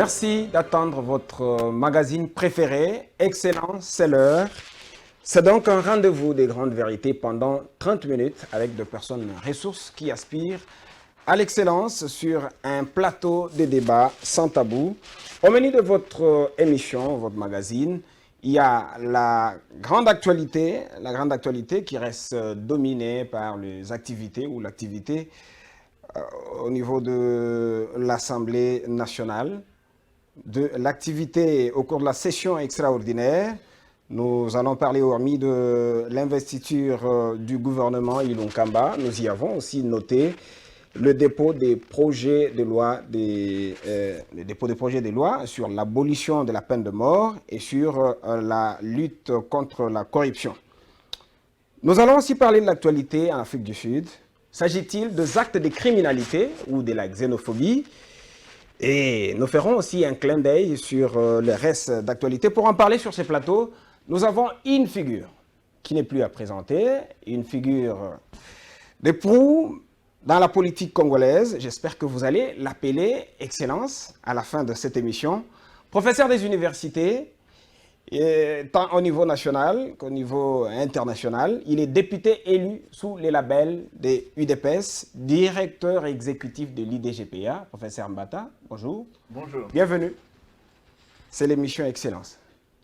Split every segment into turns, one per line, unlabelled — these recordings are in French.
Merci d'attendre votre magazine préféré. Excellence, c'est l'heure. C'est donc un rendez-vous des grandes vérités pendant 30 minutes avec des personnes ressources qui aspirent à l'excellence sur un plateau de débat sans tabou. Au menu de votre émission, votre magazine, il y a la grande actualité qui reste dominée par les activités ou l'activité au niveau de l'Assemblée nationale, de l'activité au cours de la session extraordinaire. Nous allons parler hormis de l'investiture du gouvernement Ilunga Kamba. Nous y avons aussi noté le dépôt des projets de loi, sur l'abolition de la peine de mort et sur la lutte contre la corruption. Nous allons aussi parler de l'actualité en Afrique du Sud. S'agit-il des actes de criminalité ou de la xénophobie? Et nous ferons aussi un clin d'œil sur le reste d'actualité. Pour en parler sur ces plateaux, nous avons une figure qui n'est plus à présenter, une figure de proue dans la politique congolaise. J'espère que vous allez l'appeler Excellence à la fin de cette émission. Professeur des universités, tant au niveau national qu'au niveau international. Il est député élu sous les labels des UDPS, directeur exécutif de l'IDGPA. Professeur Mbata, bonjour.
Bonjour.
Bienvenue. C'est l'émission Excellence.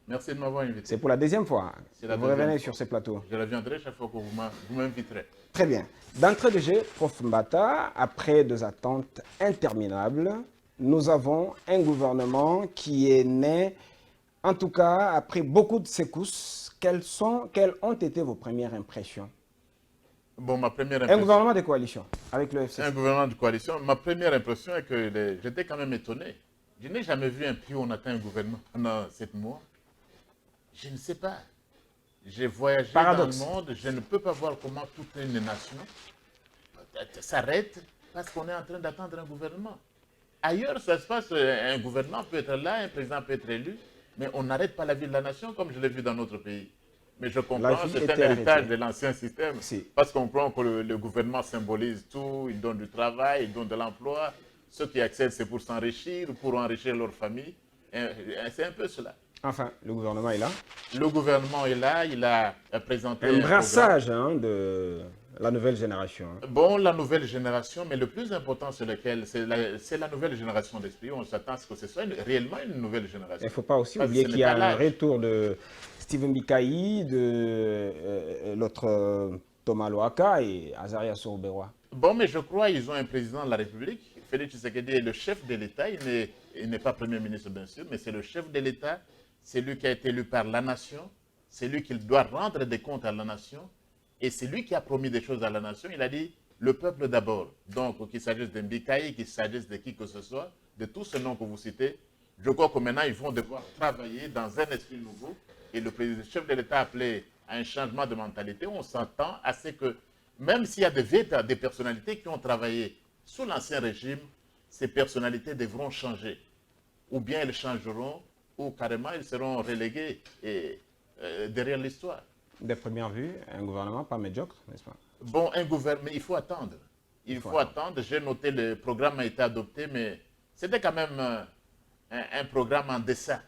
Merci de m'avoir invité.
C'est pour la deuxième fois que vous revenez sur ce plateau.
Je reviendrai chaque fois que vous m'inviterez.
Très bien. D'entrée de jeu, Prof Mbata, après des attentes interminables, nous avons un gouvernement qui est né. En tout cas, après beaucoup de secousses, quelles ont été vos premières impressions?
Bon, ma première impression...
Un gouvernement de coalition avec le FCC.
Un gouvernement de coalition. Ma première impression est que j'étais quand même étonné. Je n'ai jamais vu un pays où on atteint un gouvernement pendant 7 mois. Je ne sais pas. J'ai voyagé dans le monde, je ne peux pas voir comment toute une nation s'arrête parce qu'on est en train d'attendre un gouvernement. Ailleurs, ça se passe, un gouvernement peut être là, un président peut être élu, mais on n'arrête pas la vie de la nation comme je l'ai vu dans notre pays. Mais je comprends, c'est un héritage de l'ancien système. Parce qu'on comprend que le gouvernement symbolise tout, il donne du travail, il donne de l'emploi. Ceux qui accèdent, c'est pour s'enrichir, pour enrichir leur famille. C'est un peu cela.
Enfin, le gouvernement est là.
Le gouvernement est là, il a présenté
un brassage de la nouvelle génération.
Bon, la nouvelle génération, mais le plus important c'est lequel? C'est la nouvelle génération d'esprit. On s'attend à ce que ce soit réellement une nouvelle génération.
Il ne faut pas aussi oublier qu'il y a un retour de Steven Bikaï, de l'autre Thomas Loaka et Azaria Souberois.
Bon, mais je crois qu'ils ont un président de la République. Félix Tshisekedi est le chef de l'État. Il n'est pas Premier ministre, bien sûr, mais c'est le chef de l'État. C'est lui qui a été élu par la nation. C'est lui qui doit rendre des comptes à la nation. Et c'est lui qui a promis des choses à la nation. Il a dit le peuple d'abord. Donc, qu'il s'agisse d'un Bikaï, qu'il s'agisse de qui que ce soit, de tous ces noms que vous citez, je crois que maintenant, ils vont devoir travailler dans un esprit nouveau. Et le chef de l'État a appelé à un changement de mentalité. On s'entend à ce que, même s'il y a des personnalités qui ont travaillé sous l'ancien régime, ces personnalités devront changer. Ou bien elles changeront, ou carrément ils seront relégués derrière l'histoire.
De première vue, un gouvernement pas médiocre, n'est-ce pas?
Bon, un gouvernement, il faut attendre. Il faut attendre. J'ai noté le programme a été adopté, mais c'était quand même un programme en deçà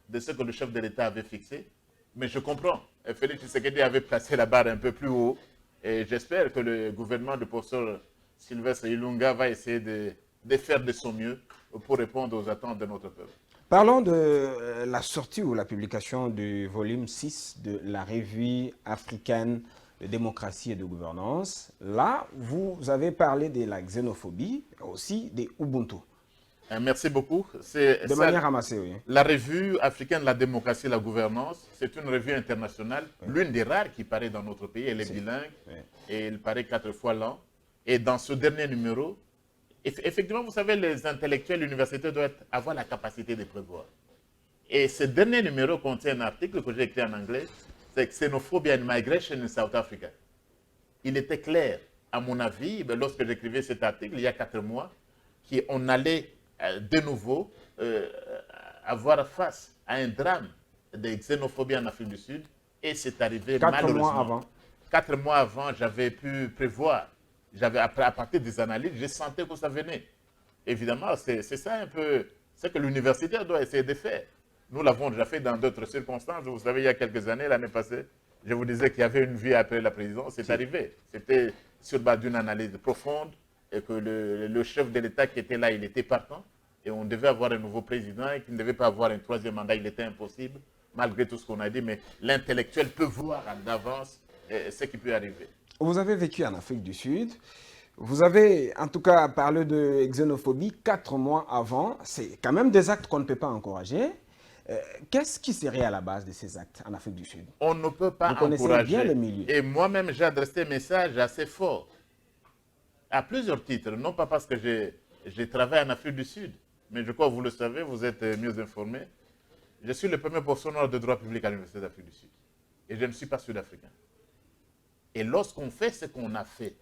de ce que le chef de l'État avait fixé. Mais je comprends. Félix Tshisekedi avait placé la barre un peu plus haut. Et j'espère que le gouvernement du professeur Sylvestre Ilunga va essayer de faire de son mieux pour répondre aux attentes de notre peuple.
Parlons de la sortie ou la publication du volume 6 de la revue africaine de démocratie et de gouvernance. Là, vous avez parlé de la xénophobie, aussi des Ubuntu.
Merci beaucoup.
De manière ramassée, oui.
La revue africaine de la démocratie et la gouvernance, c'est une revue internationale, l'une des rares qui paraît dans notre pays. Elle est bilingue et elle paraît 4 fois l'an. Et dans ce dernier numéro, effectivement, vous savez, les intellectuels universitaires doivent avoir la capacité de prévoir. Et ce dernier numéro contient un article que j'ai écrit en anglais, c'est Xenophobia and Migration in South Africa. Il était clair, à mon avis, lorsque j'écrivais cet article, il y a 4 mois, qu'on allait de nouveau avoir face à un drame de xénophobie en Afrique du Sud. Et c'est arrivé malheureusement. 4 mois avant, j'avais pu prévoir. À partir des analyses, je sentais que ça venait. Évidemment, c'est ça un peu C'est que l'université doit essayer de faire. Nous l'avons déjà fait dans d'autres circonstances. Vous savez, il y a quelques années, l'année passée, je vous disais qu'il y avait une vie après la présidence. C'est arrivé. C'était sur base d'une analyse profonde et que le chef de l'État qui était là, il était partant. Et on devait avoir un nouveau président et qu'il ne devait pas avoir un troisième mandat. Il était impossible, malgré tout ce qu'on a dit. Mais l'intellectuel peut voir d'avance ce qui peut arriver.
Vous avez vécu en Afrique du Sud. Vous avez en tout cas parlé de xénophobie 4 mois avant. C'est quand même des actes qu'on ne peut pas encourager. Qu'est-ce qui serait à la base de ces actes en Afrique du Sud?
On ne peut pas
Vous connaissez
encourager.
bien le milieu.
Et moi-même, j'ai adressé un message assez fort, à plusieurs titres. Non pas parce que j'ai travaillé en Afrique du Sud, mais je crois que vous le savez, vous êtes mieux informés. Je suis le premier professeur de droit public à l'Université d'Afrique du Sud. Et je ne suis pas sud-africain. Et lorsqu'on fait ce qu'on a fait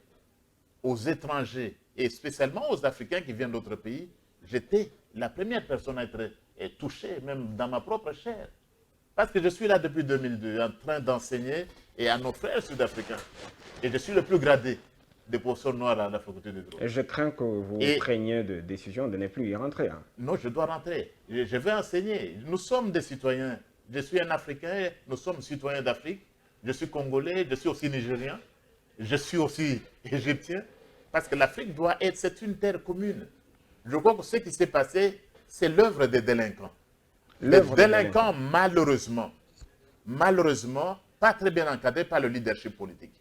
aux étrangers, et spécialement aux Africains qui viennent d'autres pays, j'étais la première personne à être touchée, même dans ma propre chair. Parce que je suis là depuis 2002, en train d'enseigner et à nos frères sud-africains. Et je suis le plus gradé des professeurs noirs à la faculté de droit.
Et je crains que vous preniez de décision de ne plus y rentrer. Hein.
Non, je dois rentrer. Je vais enseigner. Nous sommes des citoyens. Je suis un Africain, nous sommes citoyens d'Afrique. Je suis Congolais, je suis aussi Nigérien. Je suis aussi Égyptien. Parce que l'Afrique doit être, c'est une terre commune. Je crois que ce qui s'est passé, c'est l'œuvre des délinquants. Les délinquants, malheureusement, pas très bien encadrés par le leadership politique.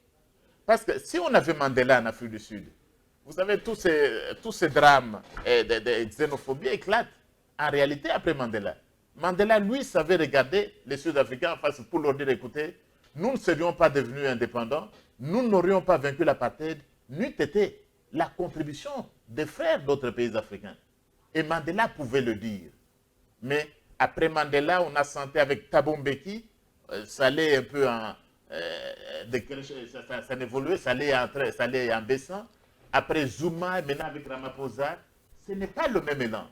Parce que si on avait Mandela en Afrique du Sud, vous savez, tous ces drames de xénophobie éclatent en réalité après Mandela. Mandela, lui, savait regarder les Sud-Africains en face pour leur dire, écoutez, nous ne serions pas devenus indépendants, nous n'aurions pas vaincu l'apartheid, n'eût été la contribution des frères d'autres pays africains. Et Mandela pouvait le dire. Mais après Mandela, on a senti avec Thabo Mbeki, ça allait un peu en... ça évoluait, ça allait en baissant. Après Zuma, maintenant avec Ramaphosa, ce n'est pas le même élan.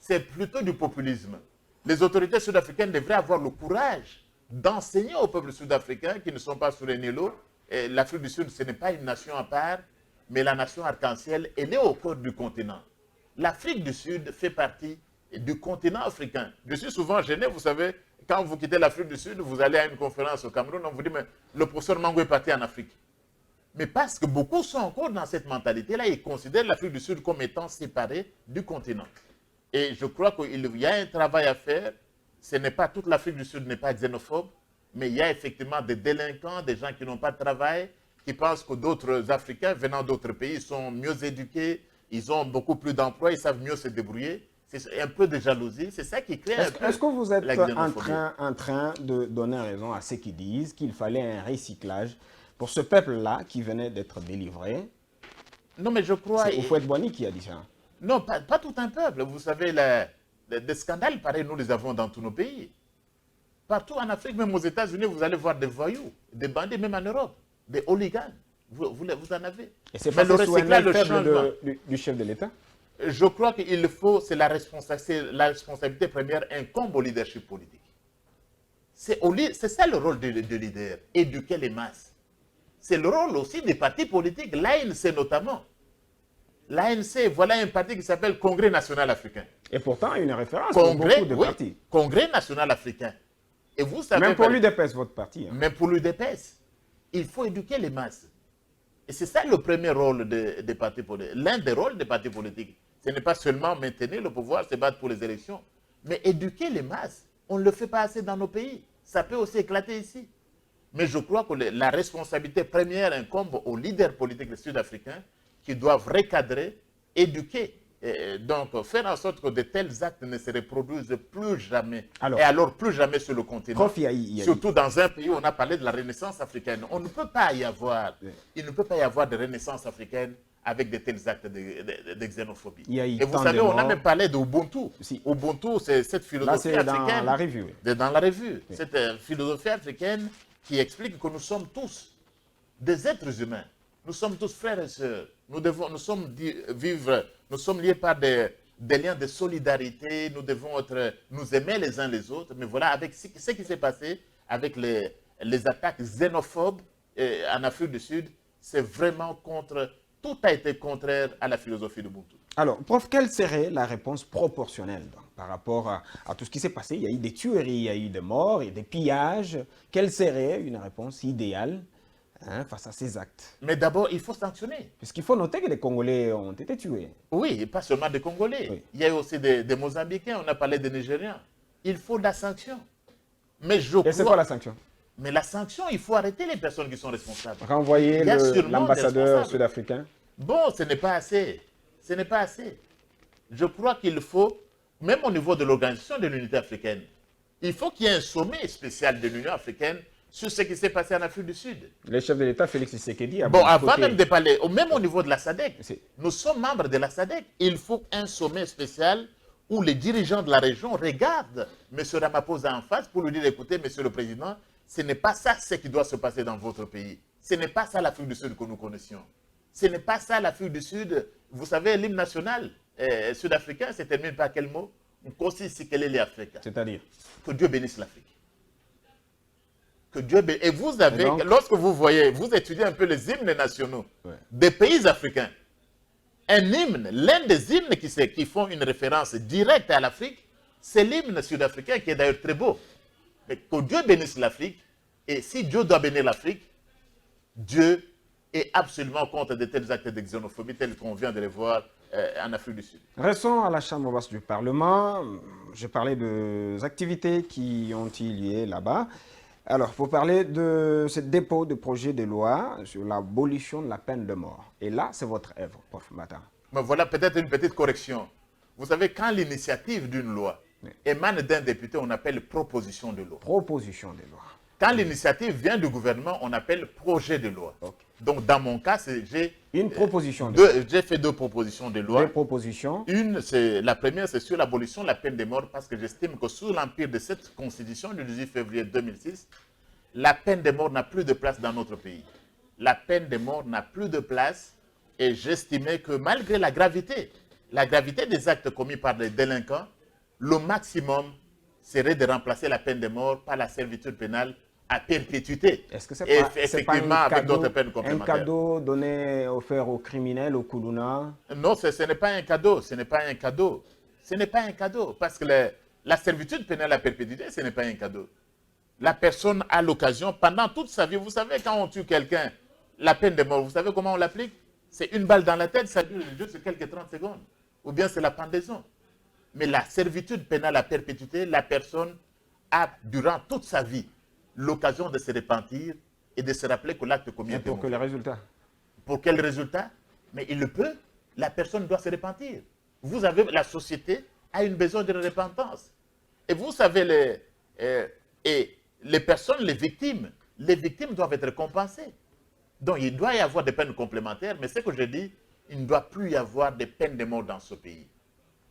C'est plutôt du populisme. Les autorités sud-africaines devraient avoir le courage d'enseigner aux peuples sud-africains qui ne sont pas sous les Nilo. L'Afrique du Sud, ce n'est pas une nation à part, mais la nation arc-en-ciel, elle est au cœur du continent. L'Afrique du Sud fait partie du continent africain. Je suis souvent gêné, vous savez, quand vous quittez l'Afrique du Sud, vous allez à une conférence au Cameroun, on vous dit, mais le professeur Mango est parti en Afrique. Mais parce que beaucoup sont encore dans cette mentalité-là, ils considèrent l'Afrique du Sud comme étant séparée du continent. Et je crois qu'il y a un travail à faire. Ce n'est pas toute l'Afrique du Sud n'est pas xénophobe, mais il y a effectivement des délinquants, des gens qui n'ont pas de travail, qui pensent que d'autres Africains venant d'autres pays sont mieux éduqués, ils ont beaucoup plus d'emplois, ils savent mieux se débrouiller. C'est un peu de jalousie, c'est ça qui crée un peu.
Est-ce que vous êtes en train de donner raison à ceux qui disent qu'il fallait un recyclage pour ce peuple-là qui venait d'être délivré?
Non, mais je crois...
C'est Houphouët-Boigny qui a dit ça.
Non, pas tout un peuple. Vous savez, des scandales pareils, nous les avons dans tous nos pays. Partout en Afrique, même aux États-Unis, vous allez voir des voyous, des bandits, même en Europe, des hooligans. Vous en avez.
Et c'est pas sous un œil faible du chef de l'État?
Je crois qu'il faut, c'est la responsabilité première incombe au leadership politique. C'est ça le rôle de leader, éduquer les masses. C'est le rôle aussi des partis politiques, l'ANC notamment. L'ANC, voilà un parti qui s'appelle Congrès national africain.
Et pourtant, une référence pour beaucoup de partis.
Congrès national africain. Et vous savez,
même pour l'UDPS, votre parti. Hein.
Même pour l'UDPS. Il faut éduquer les masses. Et c'est ça le premier rôle des partis politiques. L'un des rôles des partis politiques. Ce n'est pas seulement maintenir le pouvoir, se battre pour les élections, mais éduquer les masses. On ne le fait pas assez dans nos pays. Ça peut aussi éclater ici. Mais je crois que la responsabilité première incombe aux leaders politiques sud-africains qui doivent recadrer, éduquer, donc faire en sorte que de tels actes ne se reproduisent plus jamais. Et alors plus jamais sur le continent. Surtout dans un pays où on a parlé de la Renaissance africaine. On ne peut pas y avoir, il ne peut pas y avoir de Renaissance africaine avec de tels actes de xénophobie. Et vous savez, on a même parlé d'Ubuntu. Ubuntu, c'est cette philosophie africaine.
Dans la revue.
Dans la revue. Oui. Cette philosophie africaine qui explique que nous sommes tous des êtres humains. Nous sommes tous frères et sœurs. Nous sommes liés par des liens de solidarité. Nous devons nous aimer les uns les autres. Mais voilà, avec ce qui s'est passé avec les attaques xénophobes en Afrique du Sud, c'est vraiment tout a été contraire à la philosophie de Ubuntu.
Alors, prof, quelle serait la réponse proportionnelle donc, par rapport à tout ce qui s'est passé? Il y a eu des tueries, il y a eu des morts, il y a des pillages. Quelle serait une réponse idéale face à ces actes?
Mais d'abord, il faut sanctionner.
Puisqu'il faut noter que les Congolais ont été tués.
Oui, et pas seulement des Congolais.
Oui.
Il y a eu aussi des Mozambicains, on a parlé des Nigériens. Il faut de la sanction. Mais je
Et c'est quoi la sanction?
Mais la sanction, il faut arrêter les personnes qui sont responsables.
Renvoyer
Il y a sûrement des
l'ambassadeur
responsables.
sud-africain?
Bon, ce n'est pas assez. Ce n'est pas assez. Je crois qu'il faut, même au niveau de l'Organisation de l'Unité africaine, il faut qu'il y ait un sommet spécial de l'Union africaine sur ce qui s'est passé en Afrique du Sud.
Le chef de l'État, Félix Tshisekedi, a
Bon, avant
boycotté.
même de parler, même au niveau de la SADC,
C'est-
nous sommes membres de la SADC. Il faut un sommet spécial où les dirigeants de la région regardent M. Ramaphosa en face pour lui dire, écoutez, Monsieur le Président, ce n'est pas ça ce qui doit se passer dans votre pays. Ce n'est pas ça l'Afrique du Sud que nous connaissions. Ce n'est pas ça l'Afrique du Sud. Vous savez, l'hymne national sud-africain se termine par quel mot?
C'est-à-dire?
Que Dieu bénisse l'Afrique. Que Dieu bénisse. Et vous avez,
Et donc,
lorsque vous voyez, vous étudiez un peu les hymnes nationaux
Ouais.
des pays africains, un hymne, l'un des hymnes qui font une référence directe à l'Afrique, c'est l'hymne sud-africain qui est d'ailleurs très beau. Mais que Dieu bénisse l'Afrique, et si Dieu doit bénir l'Afrique, Dieu est absolument contre de tels actes de xénophobie tels qu'on vient de les voir en Afrique du Sud.
restons à la Chambre basse du Parlement. Je parlais des activités qui ont eu lieu là-bas. Alors, pour parler de ce dépôt de projet de loi sur l'abolition de la peine de mort. Et là, c'est votre œuvre, prof Mata.
Mais voilà peut-être une petite correction. Vous savez, quand l'initiative d'une loi émane d'un député, on appelle proposition de loi.
Proposition de loi.
Quand l'initiative vient du gouvernement, on appelle projet de loi.
Ok.
Donc, dans mon cas, j'ai
Une proposition de loi.
j'ai fait deux propositions de loi.
Deux propositions.
La première, c'est sur l'abolition de la peine de mort, parce que j'estime que sous l'empire de cette constitution du 18 février 2006, la peine de mort n'a plus de place dans notre pays. La peine de mort n'a plus de place, et j'estimais que malgré la gravité des actes commis par les délinquants, le maximum serait de remplacer la peine de mort par la servitude pénale à perpétuité.
Est-ce que c'est
Et
pas,
effectivement, avec d'autres peines complémentaires.
un cadeau donné, offert aux criminels, aux Koulouna?
Non, ce n'est pas un cadeau. Ce n'est pas un cadeau. Ce n'est pas un cadeau. Parce que la servitude pénale à perpétuité, ce n'est pas un cadeau. La personne a l'occasion, pendant toute sa vie, vous savez, quand on tue quelqu'un, la peine de mort, vous savez comment on l'applique? C'est une balle dans la tête, ça dure juste quelques 30 secondes. Ou bien c'est la pendaison. Mais la servitude pénale à perpétuité, la personne a, durant toute sa vie, l'occasion de se repentir et de se rappeler que l'acte commis
Et
était
pour que
mauvais.
les résultats?
Pour quel résultat? Mais il le peut. La personne doit se repentir. Vous avez, la société a une besoin de repentance. Et vous savez, les personnes, les victimes doivent être compensées. Donc il doit y avoir des peines complémentaires, mais ce que je dis, il ne doit plus y avoir de peines de mort dans ce pays.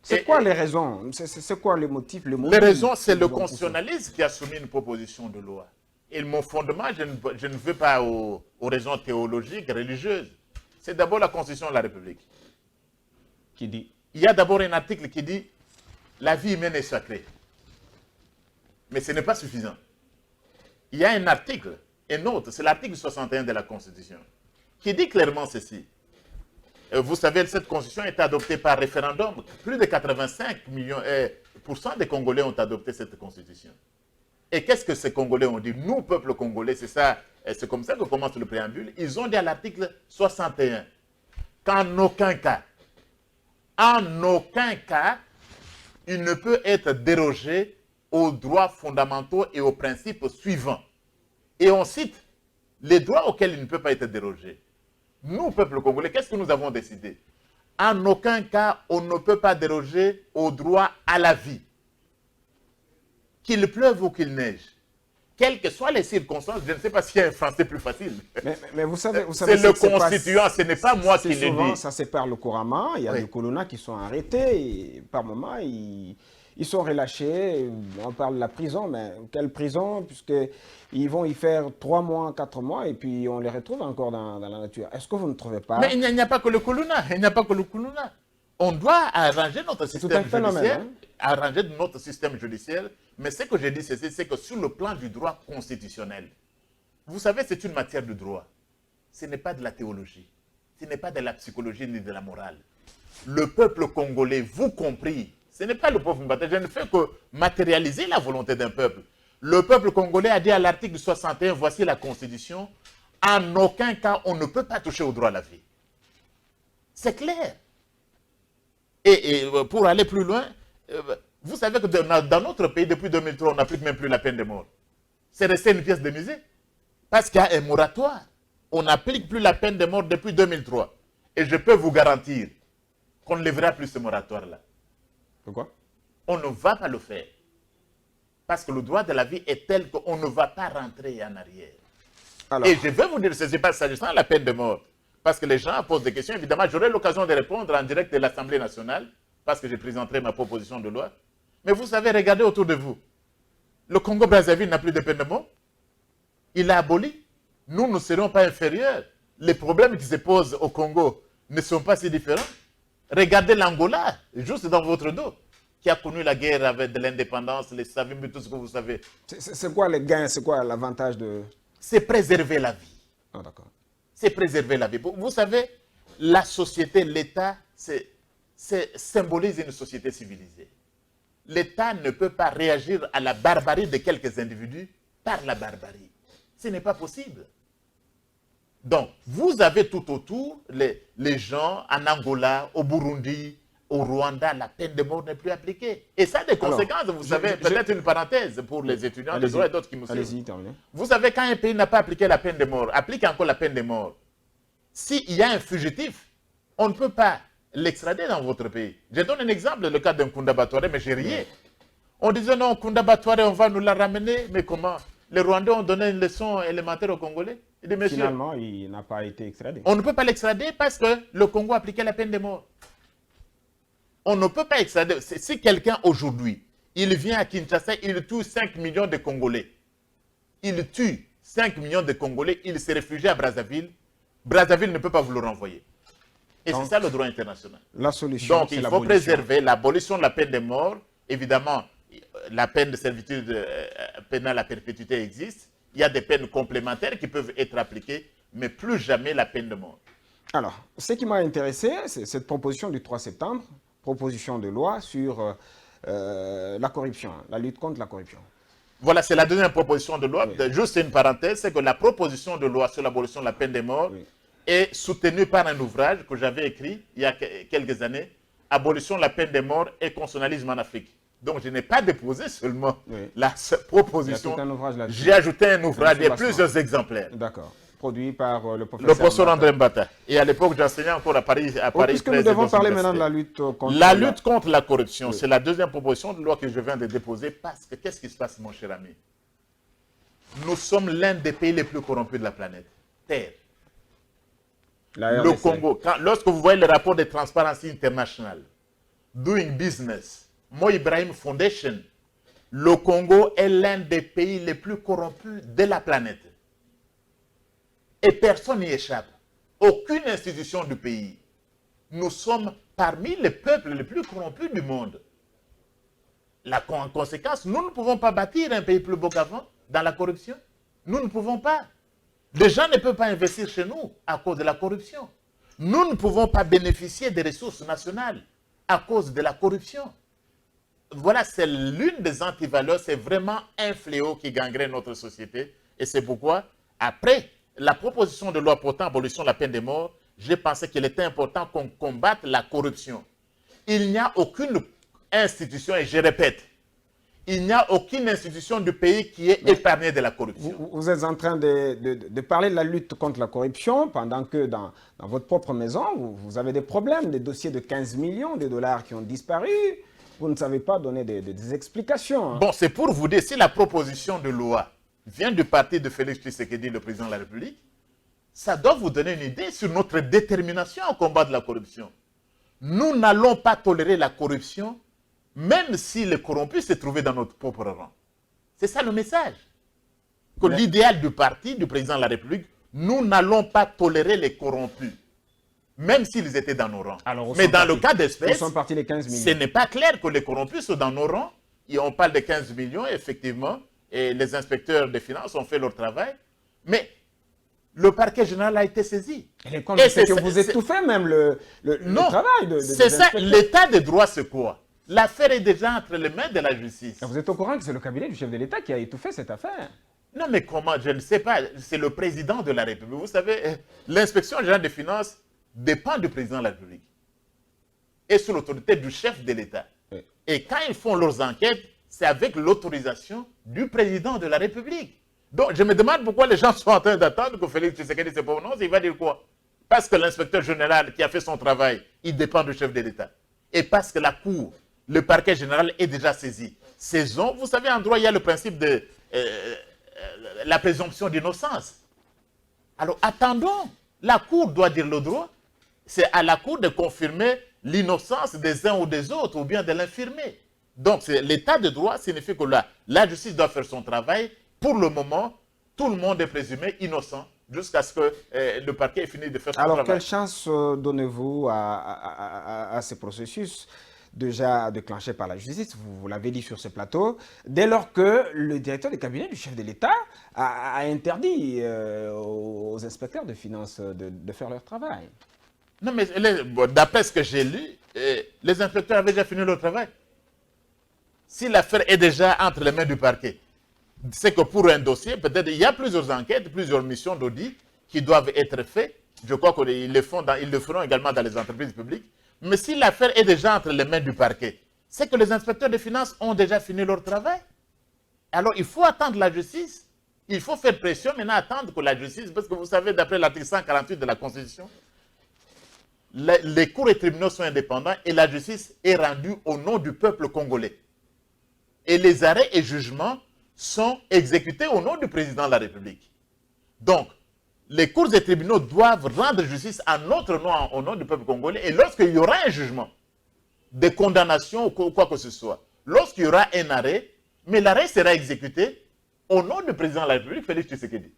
C'est quoi les raisons? C'est quoi les motifs?
Les raisons, c'est le constitutionnalisme qui a soumis une proposition de loi. Et mon fondement, je ne veux pas aux raisons théologiques, religieuses. C'est d'abord la Constitution de la République.
Qui dit?
Il y a d'abord un article qui dit « La vie humaine est sacrée ». Mais ce n'est pas suffisant. Il y a un article, un autre, c'est l'article 61 de la Constitution, qui dit clairement ceci. Vous savez, cette Constitution est adoptée par référendum. Plus de 85% des Congolais ont adopté cette Constitution. Et qu'est-ce que ces Congolais ont dit? Nous, peuple congolais, c'est ça, c'est comme ça que commence le préambule. Ils ont dit à l'article 61 qu'en aucun cas, il ne peut être dérogé aux droits fondamentaux et aux principes suivants. Et on cite les droits auxquels il ne peut pas être dérogé. Nous, peuple congolais, qu'est-ce que nous avons décidé? En aucun cas, on ne peut pas déroger au droit à la vie. Qu'il pleuve ou qu'il neige, quelles que soient les circonstances, je ne sais pas s'il y a un français plus facile.
Mais vous savez
c'est le constituant, ce n'est pas moi qui le
souvent,
dis.
ça sépare le couramment. Il y a
Oui.
des Koulouna qui sont arrêtés. Et par moment, ils sont relâchés. On parle de la prison, mais quelle prison? Puisqu'ils vont y faire 3 mois, 4 mois, et puis on les retrouve encore dans la nature. Est-ce que vous ne trouvez pas?
Mais il n'y a pas que le Koulouna. Il n'y a pas que le Koulouna. On doit arranger notre
tout
système
un phénomène,
judiciaire.
hein.
Arranger notre système judiciaire. Mais ce que je dis, c'est que sur le plan du droit constitutionnel, vous savez, c'est une matière de droit. Ce n'est pas de la théologie. Ce n'est pas de la psychologie ni de la morale. Le peuple congolais, vous compris, ce n'est pas le peuple combattant, je ne fais que matérialiser la volonté d'un peuple. Le peuple congolais a dit à l'article 61, voici la Constitution, en aucun cas on ne peut pas toucher au droit à la vie. C'est clair. Et pour aller plus loin, vous savez que dans notre pays, depuis 2003, on n'applique même plus la peine de mort. C'est resté une pièce de musée. Parce qu'il y a un moratoire. On n'applique plus la peine de mort depuis 2003. Et je peux vous garantir qu'on ne lèvera plus ce moratoire-là.
Pourquoi?
On ne va pas le faire. Parce que le droit de la vie est tel qu'on ne va pas rentrer en arrière. Alors. Et je vais vous dire, ce n'est pas s'agissant de la peine de mort. Parce que les gens posent des questions. Évidemment, j'aurai l'occasion de répondre en direct de l'Assemblée nationale, parce que je présenterai ma proposition de loi. Mais vous savez, regardez autour de vous. Le Congo-Brazzaville n'a plus de peine de mort. Il l'a aboli. Nous ne serons pas inférieurs. Les problèmes qui se posent au Congo ne sont pas si différents. Regardez l'Angola, juste dans votre dos, qui a connu la guerre avec de l'indépendance, les savez, tout ce que vous savez.
C'est quoi les gains, c'est quoi l'avantage de...
C'est préserver la vie.
Ah, d'accord.
C'est préserver la vie. Vous savez, la société, l'État, symbolise une société civilisée. L'État ne peut pas réagir à la barbarie de quelques individus par la barbarie. Ce n'est pas possible. Donc, vous avez tout autour les gens en Angola, au Burundi, au Rwanda, la peine de mort n'est plus appliquée. Et ça a des conséquences, vous savez, peut-être une parenthèse pour les étudiants de droit et d'autres qui nous suivent. Vous savez, quand un pays n'a pas appliqué la peine de mort, applique encore la peine de mort. S'il y a un fugitif, on ne peut pas l'extrader dans votre pays. Je donne un exemple, le cas d'un Kunda Batware, mais j'ai rié. On disait non, Kunda Batware, on va nous la ramener, mais comment? Les Rwandais ont donné une leçon élémentaire aux Congolais. Il dit, monsieur,
finalement, il n'a pas été extradé.
On ne peut pas l'extrader parce que le Congo appliquait la peine de mort. On ne peut pas extrader. Si quelqu'un aujourd'hui, il vient à Kinshasa, il tue 5 millions de Congolais. Il tue 5 millions de Congolais, il se réfugie à Brazzaville. Brazzaville ne peut pas vous le renvoyer. Et c'est ça le droit international.
La solution,
donc il faut préserver l'abolition de la peine de mort. Évidemment, la peine de servitude pénale à perpétuité existe. Il y a des peines complémentaires qui peuvent être appliquées, mais plus jamais la peine de mort.
Alors, ce qui m'a intéressé, c'est cette proposition du 3 septembre, proposition de loi sur la corruption, la lutte contre la corruption. Voilà, c'est la deuxième proposition de loi. Oui. Juste une parenthèse, c'est que la proposition de loi sur l'abolition de la peine de mort est soutenue par un ouvrage que j'avais écrit il y a quelques années, Abolition de la peine de mort et constitutionnalisme en Afrique. Donc, je n'ai pas déposé seulement la proposition. J'ai ajouté un ouvrage et plusieurs exemplaires. D'accord. Produit par le
professeur André Mbata. Et à l'époque, j'enseignais encore à Paris.
Puisque nous devons parler maintenant de la lutte contre
la lutte contre la corruption. C'est la deuxième proposition de loi que je viens de déposer. Parce que qu'est-ce qui se passe, mon cher ami? Nous sommes l'un des pays les plus corrompus de la planète. Terre. Le Congo. Lorsque vous voyez le rapport de Transparency International, Doing Business, Mo Ibrahim Foundation, le Congo est l'un des pays les plus corrompus de la planète. Et personne n'y échappe. Aucune institution du pays. Nous sommes parmi les peuples les plus corrompus du monde. En conséquence, nous ne pouvons pas bâtir un pays plus beau qu'avant dans la corruption. Nous ne pouvons pas. Les gens ne peuvent pas investir chez nous à cause de la corruption. Nous ne pouvons pas bénéficier des ressources nationales à cause de la corruption. Voilà, c'est l'une des antivaleurs, c'est vraiment un fléau qui gangrène notre société. Et c'est pourquoi, après la proposition de loi portant abolition de la peine de mort, j'ai pensé qu'il était important qu'on combatte la corruption. Il n'y a aucune institution, et je répète, il n'y a aucune institution du pays qui est épargnée de la corruption.
Vous êtes en train de parler de la lutte contre la corruption pendant que dans votre propre maison, vous avez des problèmes, des dossiers de 15 millions de dollars qui ont disparu. Vous ne savez pas donner des explications.
Bon, c'est pour vous dire, si la proposition de loi vient du parti de Félix Tshisekedi, le président de la République, ça doit vous donner une idée sur notre détermination au combat de la corruption. Nous n'allons pas tolérer la corruption, même si les corrompus se trouvaient dans notre propre rang. C'est ça le message. Que l'idéal du parti, du président de la République, nous n'allons pas tolérer les corrompus, même s'ils étaient dans nos rangs. Mais dans le cas d'espèce, ce n'est pas clair que les corrompus sont dans nos rangs. Et on parle de 15 millions, effectivement, et les inspecteurs des finances ont fait leur travail. Mais Le parquet général a été saisi.
Et les comptes, c'est que vous étouffez même le travail
de c'est ça, l'état de droit, c'est quoi? L'affaire est déjà entre les mains de la justice.
Vous êtes au courant que c'est le cabinet du chef de l'État qui a étouffé cette affaire?
Non, mais comment? Je ne sais pas. C'est le président de la République. Vous savez, l'inspection générale des finances dépend du président de la République et sous l'autorité du chef de l'État. Oui. Et quand ils font leurs enquêtes, c'est avec l'autorisation du président de la République. Donc, je me demande pourquoi les gens sont en train d'attendre que Félix Tshisekedi se prononce. Il va dire quoi? Parce que l'inspecteur général qui a fait son travail, il dépend du chef de l'État. Et parce que la Cour, le parquet général est déjà saisi. Saison, vous savez, en droit, il y a le principe de la présomption d'innocence. Alors, attendons. La Cour doit dire le droit. C'est à la Cour de confirmer l'innocence des uns ou des autres, ou bien de l'infirmer. Donc, l'état de droit signifie que la justice doit faire son travail. Pour le moment, tout le monde est présumé innocent jusqu'à ce que le parquet ait fini de faire son travail.
Alors, quelle chance donnez-vous à ce processus déjà déclenché par la justice, vous l'avez dit sur ce plateau, dès lors que le directeur de cabinet du chef de l'État a interdit aux inspecteurs de finances de faire leur travail?
Non, mais d'après ce que j'ai lu, les inspecteurs avaient déjà fini leur travail. Si l'affaire est déjà entre les mains du parquet, c'est que pour un dossier, peut-être il y a plusieurs enquêtes, plusieurs missions d'audit qui doivent être faites. Je crois qu'ils le feront également dans les entreprises publiques. Mais si l'affaire est déjà entre les mains du parquet, c'est que les inspecteurs des finances ont déjà fini leur travail. Alors il faut attendre la justice. Il faut faire pression, maintenant attendre que la justice, parce que vous savez, d'après l'article 148 de la Constitution, les cours et tribunaux sont indépendants et la justice est rendue au nom du peuple congolais. Et les arrêts et jugements sont exécutés au nom du président de la République. Donc, les cours et tribunaux doivent rendre justice à notre nom, au nom du peuple congolais. Et lorsqu'il y aura un jugement, des condamnations ou quoi que ce soit, lorsqu'il y aura un arrêt, mais l'arrêt sera exécuté au nom du président de la République, Félix Tshisekedi.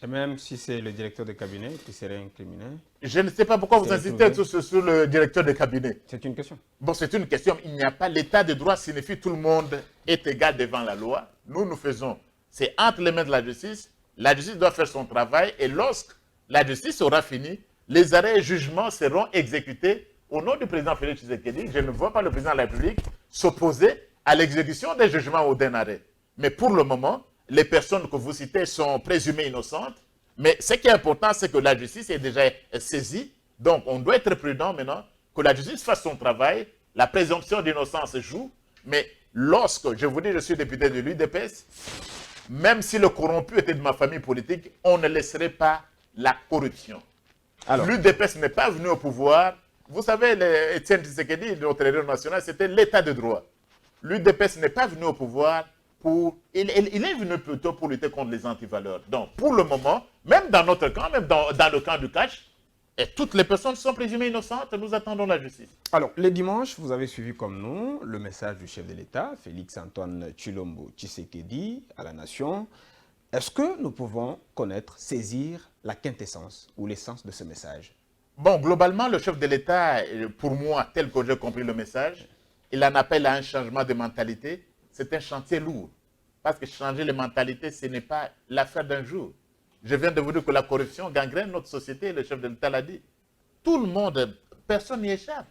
Et même si c'est le directeur de cabinet qui serait incriminé?
Je ne sais pas pourquoi vous insistez sur le directeur de cabinet.
C'est une question.
Bon, c'est une question. Il n'y a pas l'état de droit signifie tout le monde est égal devant la loi. Nous faisons. C'est entre les mains de la justice. La justice doit faire son travail et lorsque la justice aura fini, les arrêts et jugements seront exécutés au nom du président Félix Tshisekedi. Je ne vois pas le président de la République s'opposer à l'exécution des jugements ou d'un arrêt. Mais pour le moment, les personnes que vous citez sont présumées innocentes. Mais ce qui est important, c'est que la justice est déjà saisie. Donc, on doit être prudent maintenant, que la justice fasse son travail. La présomption d'innocence joue. Mais lorsque, je vous dis, je suis député de l'UDPS, même si le corrompu était de ma famille politique, on ne laisserait pas la corruption. L'UDPS n'est pas venu au pouvoir. Vous savez, Étienne Tshisekedi, notre héros national, c'était l'état de droit. L'UDPS n'est pas venu au pouvoir pour... Il est venu plutôt pour lutter contre les antivaleurs. Donc, pour le moment, même dans notre camp, même dans le camp du Cash, et toutes les personnes sont présumées innocentes, nous attendons la justice.
Alors, le dimanche, vous avez suivi comme nous le message du chef de l'État, Félix-Antoine Tshilombo Tshisekedi, à la nation. Est-ce que nous pouvons connaître, saisir la quintessence ou l'essence de ce message?
Bon, globalement, le chef de l'État, pour moi, tel que j'ai compris le message, il en appelle à un changement de mentalité. C'est un chantier lourd. Parce que changer les mentalités, ce n'est pas l'affaire d'un jour. Je viens de vous dire que la corruption gangrène notre société, le chef de l'État l'a dit. Tout le monde, personne n'y échappe.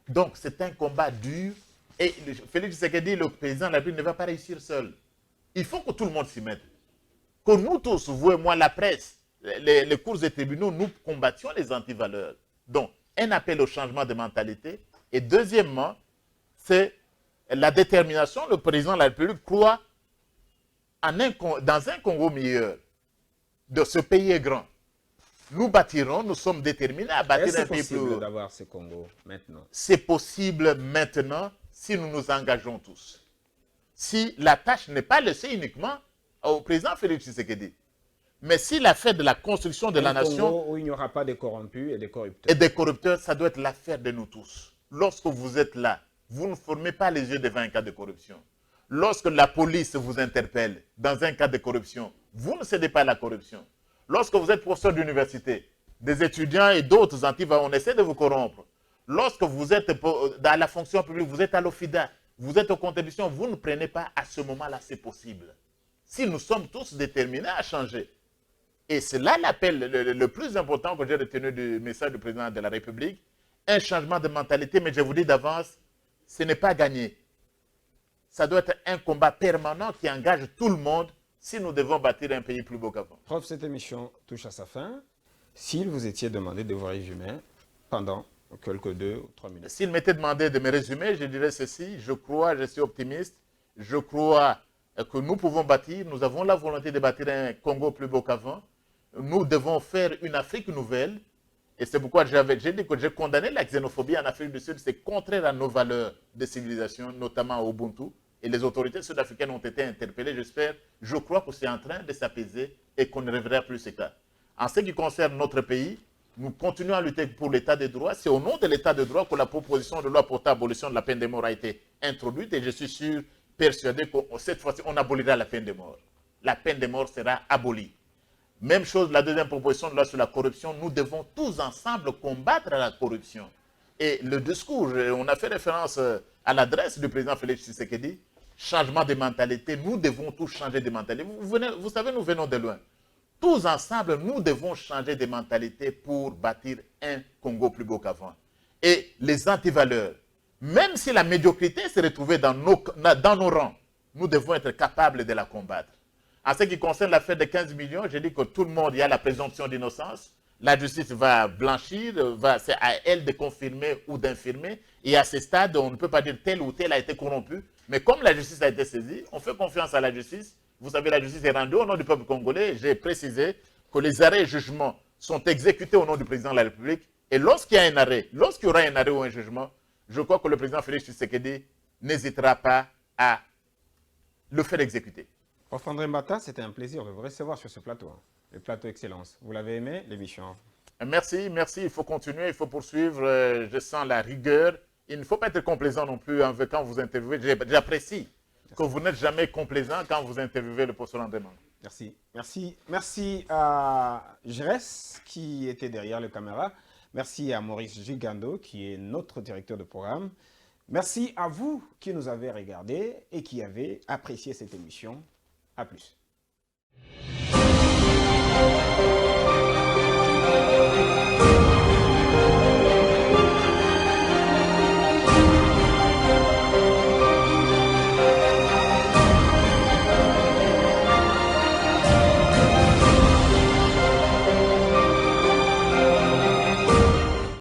Donc, c'est un combat dur. Et Félix Tshisekedi, le président de la République, ne va pas réussir seul. Il faut que tout le monde s'y mette. Que nous tous, vous et moi, la presse, les cours et tribunaux, nous combattions les antivaleurs. Donc, un appel au changement de mentalité. Et deuxièmement, c'est la détermination. Le président de la République croit dans un Congo meilleur. De ce pays est grand. Nous bâtirons, nous sommes déterminés à bâtir un pays plus...
C'est possible d'avoir ce Congo maintenant?
C'est possible maintenant si nous nous engageons tous. Si la tâche n'est pas laissée uniquement au président Félix Tshisekedi, mais si l'affaire de la construction de la nation...
Congo où il n'y aura pas de corrompus et de corrupteurs.
Et des corrupteurs, ça doit être l'affaire de nous tous. Lorsque vous êtes là, vous ne fermez pas les yeux devant un cas de corruption. Lorsque la police vous interpelle dans un cas de corruption, vous ne cédez pas à la corruption. Lorsque vous êtes professeur d'université, des étudiants et d'autres antivaleurs, on essaie de vous corrompre. Lorsque vous êtes dans la fonction publique, vous êtes à l'OFIDA, vous êtes aux contributions, vous ne prenez pas à ce moment-là, c'est possible. Si nous sommes tous déterminés à changer, Et c'est là l'appel le plus important que j'ai retenu du message du président de la République. Un changement de mentalité, mais je vous dis d'avance, ce n'est pas gagné. Ça doit être un combat permanent qui engage tout le monde si nous devons bâtir un pays plus beau qu'avant.
Prof, cette émission touche à sa fin. S'il vous étiez demandé de vous résumer pendant quelques 2 ou 3 minutes.
S'il m'était demandé de me résumer, je dirais ceci. Je suis optimiste. Je crois que nous pouvons bâtir, nous avons la volonté de bâtir un Congo plus beau qu'avant. Nous devons faire une Afrique nouvelle. Et c'est pourquoi j'ai dit que j'ai condamné la xénophobie en Afrique du Sud. C'est contraire à nos valeurs de civilisation, notamment au Ubuntu. Et les autorités sud-africaines ont été interpellées, je crois que c'est en train de s'apaiser et qu'on ne reverra plus ce cas. En ce qui concerne notre pays, nous continuons à lutter pour l'état de droit. C'est au nom de l'état de droit que la proposition de loi portant abolition de la peine de mort a été introduite. Et je suis persuadé que cette fois-ci, on abolira la peine de mort. La peine de mort sera abolie. Même chose, la deuxième proposition de loi sur la corruption, nous devons tous ensemble combattre la corruption. Et le discours, on a fait référence à l'adresse du président Félix Tshisekedi, changement de mentalité, nous devons tous changer de mentalité. Vous savez, nous venons de loin. Tous ensemble, nous devons changer de mentalité pour bâtir un Congo plus beau qu'avant. Et les antivaleurs, même si la médiocrité se retrouvait dans nos rangs, nous devons être capables de la combattre. En ce qui concerne l'affaire de 15 millions, je dis que tout le monde, il y a la présomption d'innocence. La justice va blanchir, c'est à elle de confirmer ou d'infirmer. Et à ce stade, on ne peut pas dire tel ou tel a été corrompu. Mais comme la justice a été saisie, on fait confiance à la justice. Vous savez, la justice est rendue au nom du peuple congolais. J'ai précisé que les arrêts et jugements sont exécutés au nom du président de la République. Et lorsqu'il y a un arrêt, lorsqu'il y aura un arrêt ou un jugement, je crois que le président Félix Tshisekedi n'hésitera pas à le faire exécuter.
Prof André Mbata, c'était un plaisir de vous recevoir sur ce plateau, le plateau Excellence. Vous l'avez aimé, l'émission?
Merci, merci. Il faut continuer, il faut poursuivre. Je sens la rigueur. Il ne faut pas être complaisant non plus quand vous interviewez. J'apprécie que vous n'êtes jamais complaisant quand vous interviewez le professeur André Mbata.
Merci. Merci à Jérès qui était derrière la caméra. Merci à Maurice Gigando qui est notre directeur de programme. Merci à vous qui nous avez regardés et qui avez apprécié cette émission. À plus.